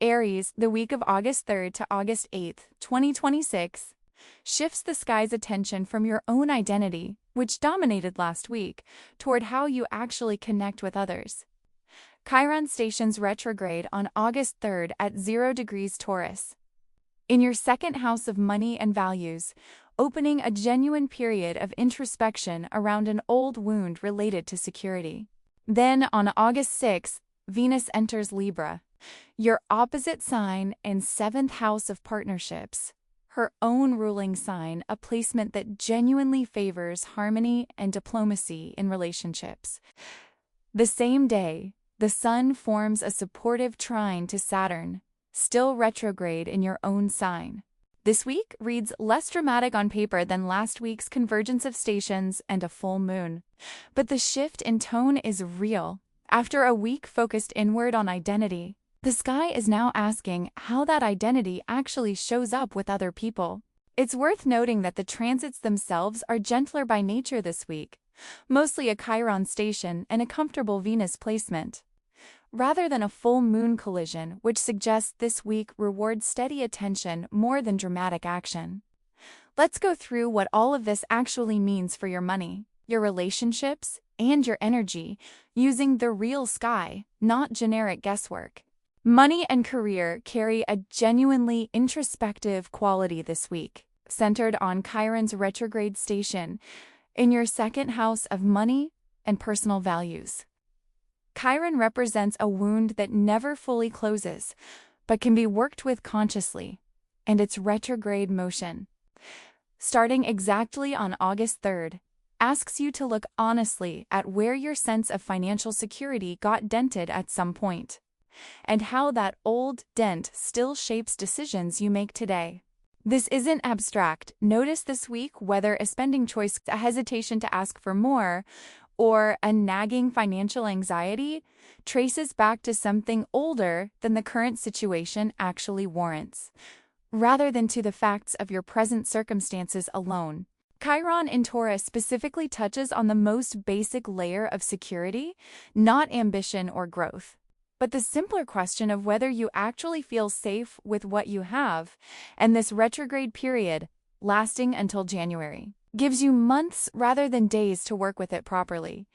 Aries, the week of August 3rd to August 8th, 2026, shifts the sky's attention from your own identity, which dominated last week, toward how you actually connect with others. Chiron stations retrograde on August 3rd at 0 degrees Taurus, in your second house of money and values, opening a genuine period of introspection around an old wound related to security. Then, on August 6th, Venus enters Libra, your opposite sign and seventh house of partnerships, her own ruling sign, a placement that genuinely favors harmony and diplomacy in relationships. The same day, the Sun forms a supportive trine to Saturn, still retrograde in your own sign. This week reads less dramatic on paper than last week's convergence of stations and a full moon. But the shift in tone is real. After a week focused inward on identity, the sky is now asking how that identity actually shows up with other people. It's worth noting that the transits themselves are gentler by nature this week, mostly a Chiron station and a comfortable Venus placement, rather than a full moon collision, which suggests this week rewards steady attention more than dramatic action. Let's go through what all of this actually means for your money, your relationships, and your energy, using the real sky, not generic guesswork. Money and career carry a genuinely introspective quality this week, centered on Chiron's retrograde station in your second house of money and personal values. Chiron represents a wound that never fully closes, but can be worked with consciously, and its retrograde motion, starting exactly on August 3rd, asks you to look honestly at where your sense of financial security got dented at some point, and how that old dent still shapes decisions you make today. This isn't abstract. Notice this week whether a spending choice, a hesitation to ask for more, or a nagging financial anxiety traces back to something older than the current situation actually warrants, rather than to the facts of your present circumstances alone. Chiron in Taurus specifically touches on the most basic layer of security, not ambition or growth, but the simpler question of whether you actually feel safe with what you have, and this retrograde period, lasting until January, gives you months rather than days to work with it properly.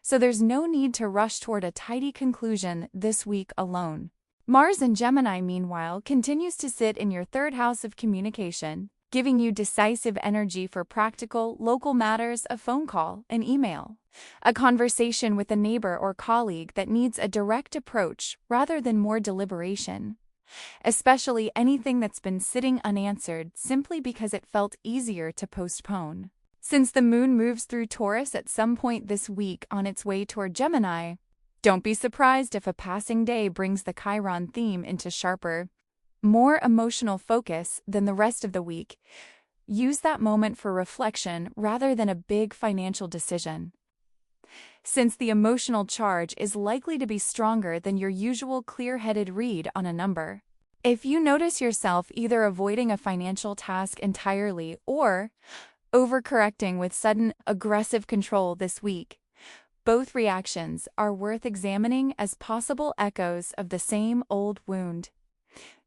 So there's no need to rush toward a tidy conclusion this week alone. Mars in Gemini, meanwhile, continues to sit in your third house of communication, giving you decisive energy for practical, local matters, a phone call, an email, a conversation with a neighbor or colleague that needs a direct approach rather than more deliberation, especially anything that's been sitting unanswered simply because it felt easier to postpone. Since the moon moves through Taurus at some point this week on its way toward Gemini, don't be surprised if a passing day brings the Chiron theme into sharper, more emotional focus than the rest of the week. Use that moment for reflection rather than a big financial decision, since the emotional charge is likely to be stronger than your usual clear-headed read on a number. If you notice yourself either avoiding a financial task entirely or overcorrecting with sudden, aggressive control this week, both reactions are worth examining as possible echoes of the same old wound,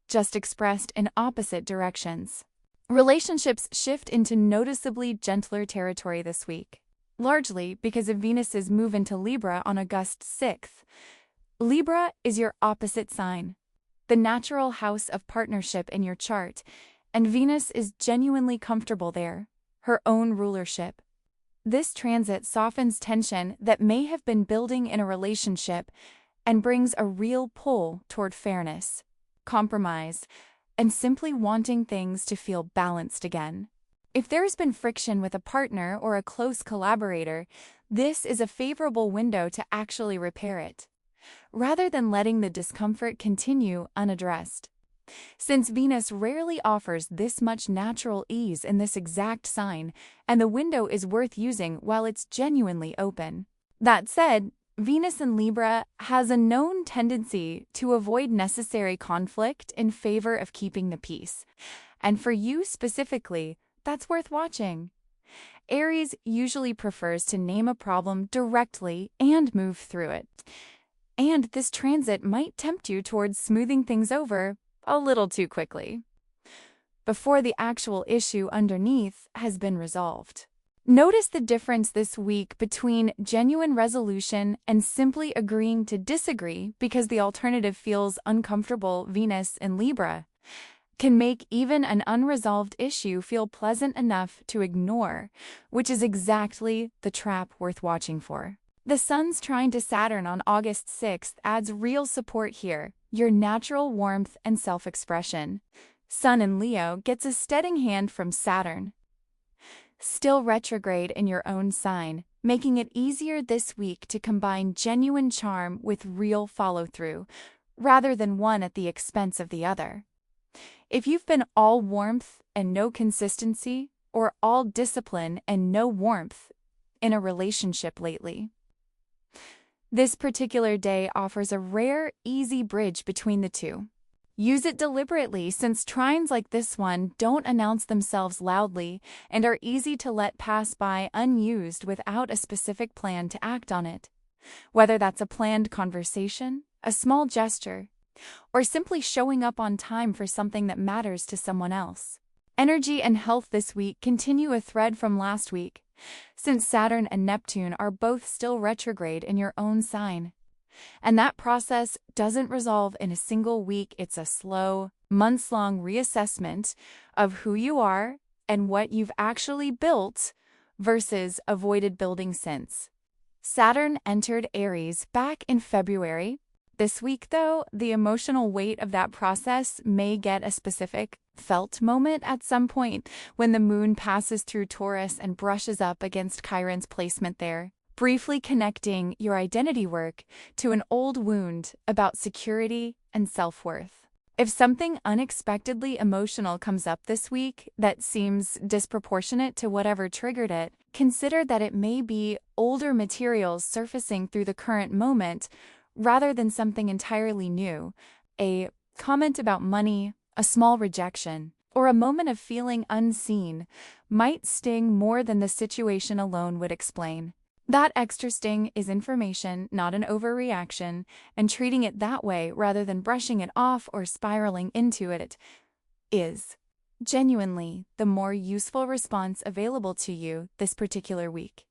just expressed in opposite directions. Relationships shift into noticeably gentler territory this week, largely because of Venus's move into Libra on August 6th. Libra is your opposite sign, the natural house of partnership in your chart, and Venus is genuinely comfortable there, her own rulership. This transit softens tension that may have been building in a relationship and brings a real pull toward fairness, compromise, and simply wanting things to feel balanced again. If there's been friction with a partner or a close collaborator, this is a favorable window to actually repair it, rather than letting the discomfort continue unaddressed. Since Venus rarely offers this much natural ease in this exact sign, and the window is worth using while it's genuinely open. That said, Venus in Libra has a known tendency to avoid necessary conflict in favor of keeping the peace. And for you specifically, that's worth watching. Aries usually prefers to name a problem directly and move through it. And this transit might tempt you towards smoothing things over a little too quickly, before the actual issue underneath has been resolved. Notice the difference this week between genuine resolution and simply agreeing to disagree because the alternative feels uncomfortable. Venus in Libra can make even an unresolved issue feel pleasant enough to ignore, which is exactly the trap worth watching for. The Sun's trine to Saturn on August 6th adds real support here, your natural warmth and self-expression. Sun in Leo gets a steadying hand from Saturn, still retrograde in your own sign, making it easier this week to combine genuine charm with real follow-through, rather than one at the expense of the other. If you've been all warmth and no consistency, or all discipline and no warmth in a relationship lately, this particular day offers a rare, easy bridge between the two. Use it deliberately, since trines like this one don't announce themselves loudly and are easy to let pass by unused without a specific plan to act on it. Whether that's a planned conversation, a small gesture, or simply showing up on time for something that matters to someone else. Energy and health this week continue a thread from last week, since Saturn and Neptune are both still retrograde in your own sign. And that process doesn't resolve in a single week. It's a slow, months-long reassessment of who you are and what you've actually built versus avoided building since. Saturn entered Aries back in February. This week, though, the emotional weight of that process may get a specific felt moment at some point when the moon passes through Taurus and brushes up against Chiron's placement there, briefly connecting your identity work to an old wound about security and self-worth. If something unexpectedly emotional comes up this week that seems disproportionate to whatever triggered it, consider that it may be older materials surfacing through the current moment rather than something entirely new. A comment about money, a small rejection, or a moment of feeling unseen might sting more than the situation alone would explain. That extra sting is information, not an overreaction, and treating it that way rather than brushing it off or spiraling into it is genuinely the more useful response available to you this particular week.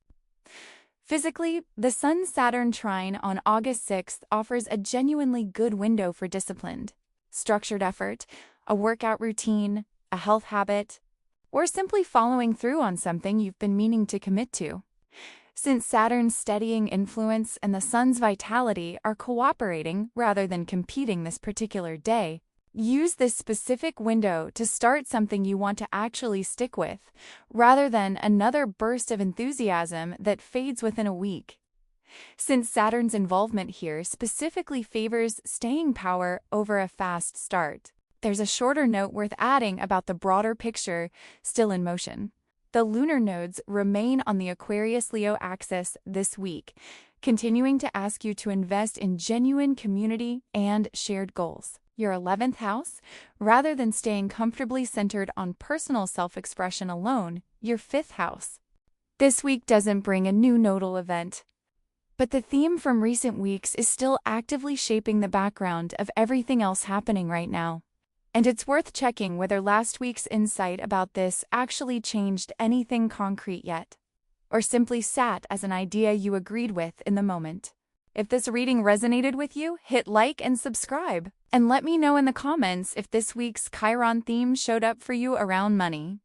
Physically, the Sun-Saturn trine on August 6th offers a genuinely good window for disciplined, structured effort, a workout routine, a health habit, or simply following through on something you've been meaning to commit to. Since Saturn's steadying influence and the Sun's vitality are cooperating rather than competing this particular day, use this specific window to start something you want to actually stick with, rather than another burst of enthusiasm that fades within a week. Since Saturn's involvement here specifically favors staying power over a fast start, there's a shorter note worth adding about the broader picture still in motion. The lunar nodes remain on the Aquarius-Leo axis this week, continuing to ask you to invest in genuine community and shared goals. Your 11th house, rather than staying comfortably centered on personal self-expression alone, your 5th house. This week doesn't bring a new nodal event, but the theme from recent weeks is still actively shaping the background of everything else happening right now. And it's worth checking whether last week's insight about this actually changed anything concrete yet, or simply sat as an idea you agreed with in the moment. If this reading resonated with you, hit like and subscribe, and let me know in the comments if this week's Chiron theme showed up for you around money.